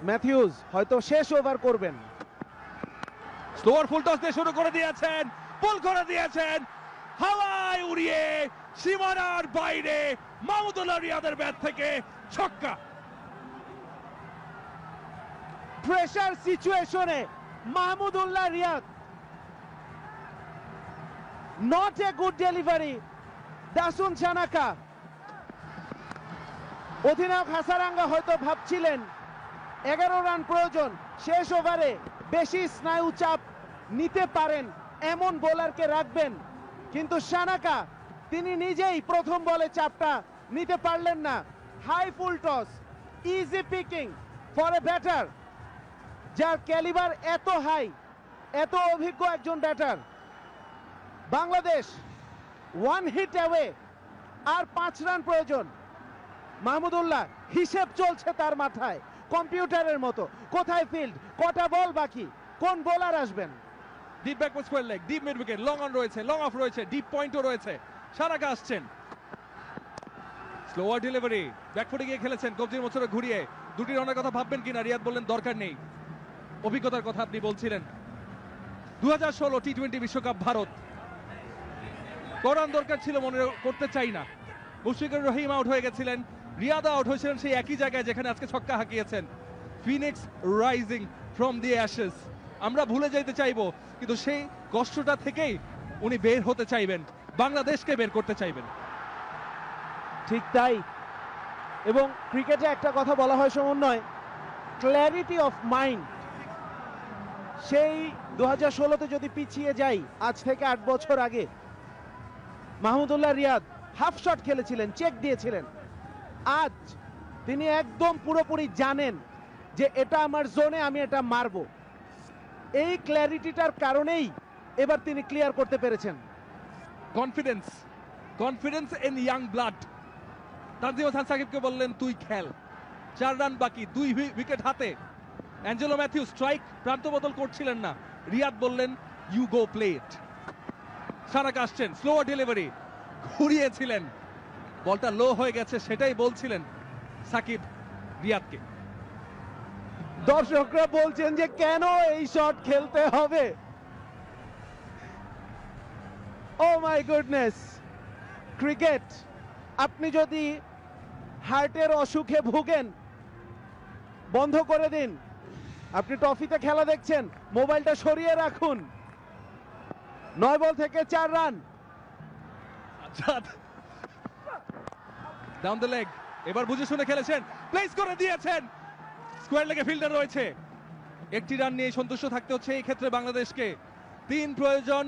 Matthews হয়তো শেষ over করবেন। স্লোয়ার ফুল টস দিয়ে শুরু করে দিয়েছেন, পুল করে দিয়েছেন, হাওয়ায় উড়িয়ে সীমানার বাইরে মাহমুদুল্লাহ রিয়াদের ব্যাট থেকে ছক্কা। প্রেসার সিচুয়েশনে Mahmudullah Riyad, not a good delivery. Dasun Shanaka, অধিনায়ক হাসারাঙ্গা হয়তো ভাবছিলেন 11 রান প্রয়োজন, শেষ ওভারে বেশি স্নায়ু চাপ নিতে পারেন এমন বোলারকে রাখবেন, কিন্তু সানাকা তিনি নিজেই প্রথম বলে চাপটা নিতে পারলেন না। High full toss, easy picking for a batter যার ক্যালিবার এত হাই, এত অভিজ্ঞ একজন ব্যাটার। বাংলাদেশ 1 হিট অ্যাওয়ে, আর 5 রান প্রয়োজন। মাহমুদুল্লাহ হিসেব চলছে তার মাথায় কম্পিউটারের মতো, কোথায় ফিল্ড, কটা বল বাকি, কোন বোলার আসবেন। Deep backward square leg, deep mid wicket, long on রয়েছে, লং অফ রয়েছে, ডিপ পয়েন্টও রয়েছে। সারাকা আসছেন, স্লোয়ার ডেলিভারি, ব্যাকফুটে গিয়ে খেলেছেন, কবজির মোচড়ে ঘুরিয়ে। দুটি রানের কথা ভাববেন কিনা, রিয়াদ বললেন দরকার নেই। অভিজ্ঞতার কথা আপনি বলছিলেন। 2016 টি-20 বিশ্বকাপ ভারত, করান দরকার ছিল মনে করতে চাই না। মুশফিকুর রহিম আউট হয়ে গেছিলেন, রিয়াদ আউট হয়েছিলেন সেই একই জায়গায় যেখানে আজকে ছক্কা হাঁকিয়েছেন। Phoenix rising from the ashes, আমরা ভুলে যেতে চাইবো, কিন্তু সেই কষ্টটা থেকেই উনি বের হতে চাইবেন, বাংলাদেশকে বের করতে চাইবেন। ঠিক তাই। এবং ক্রিকেটে একটা কথা বলা হয় সমন্বয়, ক্ল্যারিটি অফ মাইন্ড। সেই 2016-তে যদি পিছিয়ে যাই, আজ থেকে 8 বছর আগে মাহমুদুল্লাহ রিয়াদ হাফ শট খেলেছিলেন, চেক দিয়েছিলেন। আজ তিনি একদম পুরোপুরি জানেন যে এটা আমার জোনে, আমি এটা মারবো। এই ক্ল্যারিটিটার কারণেই এবার তিনি ক্লিয়ার করতে পেরেছেন। Confidence, confidence in young blood. Tanzim Hasan সাকিবকে বললেন তুই খেল, 4 রান বাকি, 2 উইকেট হাতে। অ্যাঞ্জেলো ম্যাথিউ স্ট্রাইক, প্রান্ত বদল করছিলেন না, রিয়াদ বললেন ইউ গো প্লে ইট। সারাকা আসছেন, স্লোয়ার ডেলিভারি, ঘুরিয়েছিলেন, বলটা লো হয়ে গেছে সেটাই বলছিলেন সাকিব রিয়াদকে। দর্শকরা বলছেন যে কেন এই শট খেলতে হবে। ও মাই গুডনেস, ক্রিকেট, আপনি যদি হার্টের অসুখে ভুগেন বন্ধ করে দিন। আপনি ট্রফিতে খেলা দেখছেন, মোবাইলটা সরিয়ে রাখুন। 9 বল থেকে 4 রান। ডাউন দ্য লেগ, এবার বুঝে শুনে খেলেছেন, প্লেস করে দিয়েছেন, স্কোয়ার লেগে ফিল্ডার রয়েছে। একটি রান নিয়ে সন্তুষ্ট থাকতে হচ্ছে এই ক্ষেত্রে বাংলাদেশকে। 3 প্রয়োজন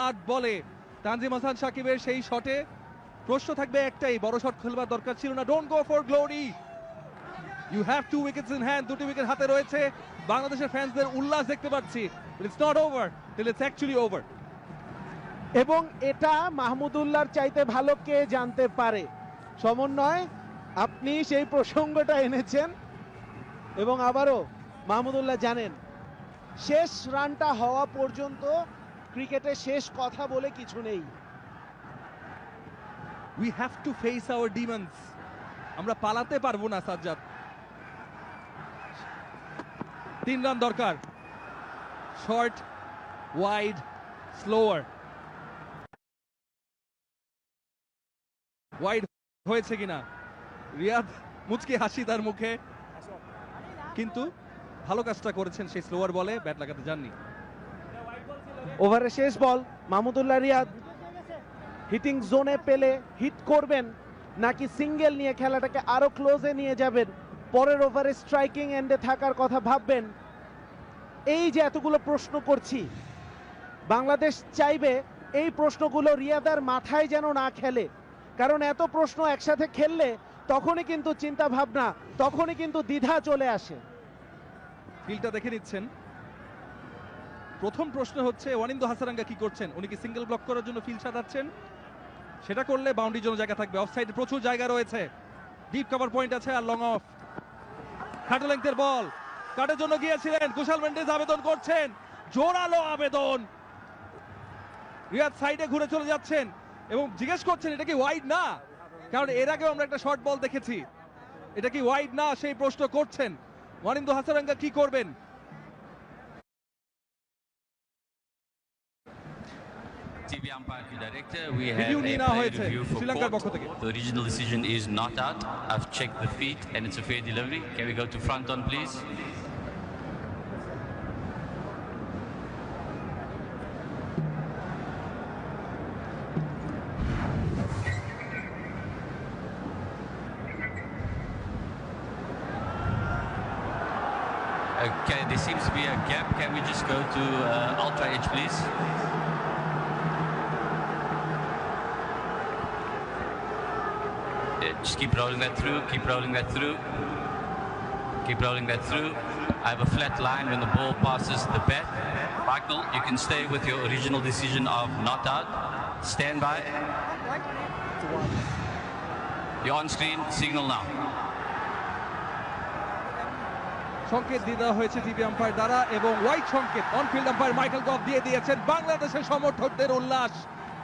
8 বলে। তানজিম হাসান সাকিবের সেই শটে প্রশ্ন থাকবে একটাই, বড় শট খেলবার দরকার ছিল না। Don't go for glory, you have 2 wickets in hand, 2টি উইকেট হাতে রয়েছে। বাংলাদেশের ফ্যান্সদের উল্লাস দেখতে পাচ্ছি, but it's not over till it's actually over. এবং এটা মাহমুদুল্লাহর চাইতে ভালো কে জানতে পারে। সমন্বয়, আপনি সেই প্রসঙ্গটা এনেছেন, এবং আবারও মাহমুদুল্লাহ জানেন শেষ রানটা হওয়া পর্যন্ত ক্রিকেটে শেষ কথা বলে কিছু নেই। We have to face our demons, আমরা পালাতে পারবো না সাজ্জাদ। 3 রান দরকার, শর্ট, ওয়াইড, স্লোয়ার। ওয়াইড হয়েছে কিনা, রিয়াদ মুচকি হাসি তার মুখে, কিন্তু ভালো কাজটা করেছেন, সেই স্লোয়ার বলে ব্যাট লাগাতে যাননি। ওভারে শেষ বল, মাহমুদুল্লাহ রিয়াদ হিটিং জোনে পেলে হিট করবেন নাকি সিঙ্গেল নিয়ে খেলাটাকে আরো ক্লোজে নিয়ে যাবেন, পরের ওভারে স্ট্রাইকিং এন্ডে থাকার কথা ভাববেন। এই যে এতগুলো প্রশ্ন করছি, বাংলাদেশ চাইবে এই প্রশ্নগুলো রিয়াদার মাথায় যেন না খেলে, কারণ এত প্রশ্ন একসাথে খেললে তখনই কিন্তু চিন্তা ভাবনা, তখনই কিন্তু দ্বিধা চলে আসে। ফিল্ডটা দেখে নিচ্ছেন। প্রথম প্রশ্ন হচ্ছে ওয়ানিন্দু হাসারাঙ্গা কি করছেন, উনি কি সিঙ্গেল ব্লক করার জন্য ফিল্ড সাজাচ্ছেন? সেটা করলে বাউন্ডারির জন্য জায়গা থাকবে, অফসাইডে প্রচুর জায়গা রয়েছে, ডিপ কভার পয়েন্ট আছে, আর লং অফ। খাটো লেংথের বল, কাটের জন্য গিয়েছিলেন, কুশাল মেন্ডেস আবেদন করছেন, জোরালো আবেদন। রিয়াদ সাইডে ঘুরে চলে যাচ্ছেন এবং জিজ্ঞেস করছেন এটা কি ওয়াইড না, কারণ এর আগেও আমরা একটা শর্ট বল দেখেছি, এটা কি ওয়াইড না সেই প্রশ্ন করছেন। ওয়ানিন্দু হাসারাঙ্গা কি করবেন? TV umpire to director, we have Review a নিয়ে নেওয়া play হয়েছে review for শ্রীলঙ্কার পক্ষ court. থেকে। The original decision is not out. I've checked the feet and it's a fair delivery. Can we go to front on, please? Okay, there seems to be a gap. Can we just go to ultra edge, please? Yeah, just keep rolling that through, keep rolling that through. Keep rolling that through. I have a flat line when the ball passes the bat. Michael, you can stay with your original decision of not out. Stand by. You're on screen, signal now. সংকেত দিয়ে দেওয়া হয়েছে TV umpire দ্বারা এবং white সংকেত on-field umpire Michael Gough দিয়ে দিয়েছেন। বাংলাদেশের সমর্থকদের উল্লাস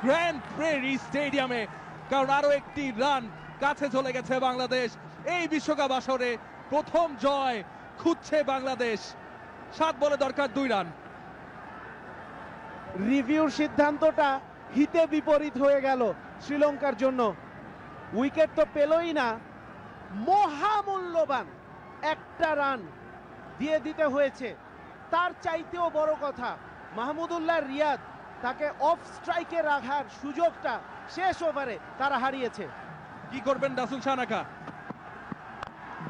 গ্র্যান্ড প্রেরি স্টেডিয়ামে, কারণ আরো একটি রান কাছে চলে গেছে বাংলাদেশ। এই বিশ্বকাপ আসরে প্রথম জয় খুঁজছে বাংলাদেশ। 7 বলে দরকার 2 রান। রিভিউর সিদ্ধান্তটা হিতে বিপরীত হয়ে গেল শ্রীলঙ্কার জন্য। উইকেট তো পেলই না, মহামূল্যবান একটা রান দিয়ে দিতে হয়েছে। তার চাইতেও বড় কথা, মাহমুদুল্লাহ রিয়াদ তাকে অফ স্ট্রাইকে রাখার সুযোগটা শেষ ওভারে তারা হারিয়েছে। কি করবেন Rasul Shanaka?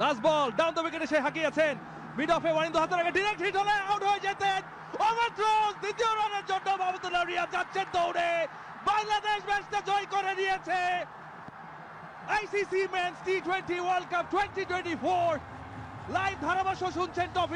Last ball down the উইকেটে সে হাঁকিয়েছেন। মিড অফে ওয়ানিন্দু হাসারাঙ্গা ডাইরেক্ট হিট হলে আউট হয়ে যেতেন। ওভারথ্রোজ দ্বিতীয় রানের জন্য মাহমুদুল্লাহ রিয়াদ যাচ্ছেন দৌড়ে। বাংলাদেশ ম্যাচটা জয় করে নিয়েছে। আইসিসি মেন্স টি20 ওয়ার্ল্ড কাপ 2024 লাইভ ধারাভাষ্য শুনছেন টপ